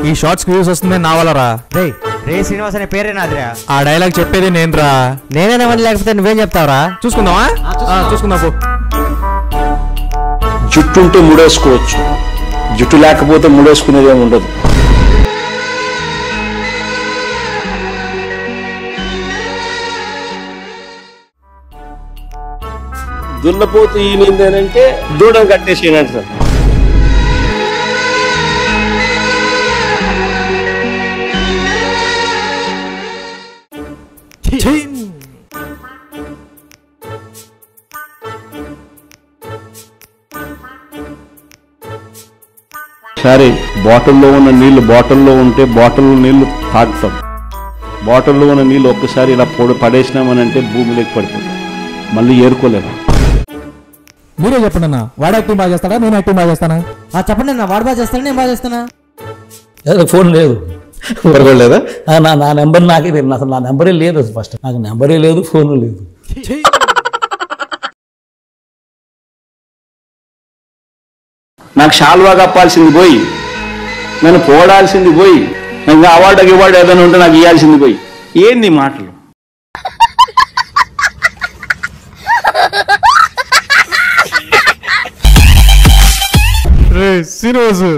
ఈ shorts views వస్తుంది నా వల్లరా. రే శ్రీనివాస్ అనే పేరే నాదిరా. ఆ డైలాగ్ చెప్పేది నేనురా. నేనేమని లేకపోతే నువ్వేం చెప్తావరా? చూసుకుందామా? చూసుకుందాం పో. జుట్టు ఉంటే ముడేసుకోవచ్చు, జుట్టు లేకపోతే ముడేసుకునేది ఏమి ఉండదు. దున్నపోతు ఈనిందేనంటే దూడం కట్టేసేనంట సార్. సరే, బాటిల్లో ఉన్న నీళ్లు బాటిల్లో ఉంటే బాటిల్లో నీళ్లు తాగుతాం. బాటిల్లో ఉన్న నీళ్ళు ఒక్కసారి ఇలా పడేసినామనంటే భూమిలోకి పడిపోతాం, మళ్ళీ ఏరుకోలేము. మీరే చెప్పండి అన్న, వాడు యాక్టింగ్ బాగా చేస్తాడా నేను యాక్టింగ్ బాగా చేస్తానా? చెప్పండి అన్న, వాడు బాగా చేస్తాను నేను బాగా చేస్తానా? ఫోన్ లేదు లేదా? నా నెంబర్ నాకే తెలియదు, అసలు నా నెంబరే లేదు. ఫస్ట్ నాకు నెంబరే లేదు, ఫోన్ లేదు. నాకు షాల్వా కప్పాల్సింది పోయి, నేను పోడాల్సింది పోయి, ఇంకా అవార్డు ఏదైనా ఉంటే నాకు ఇవ్వాల్సింది పోయి. ఏంది మాటలు? శ్రీనివాసు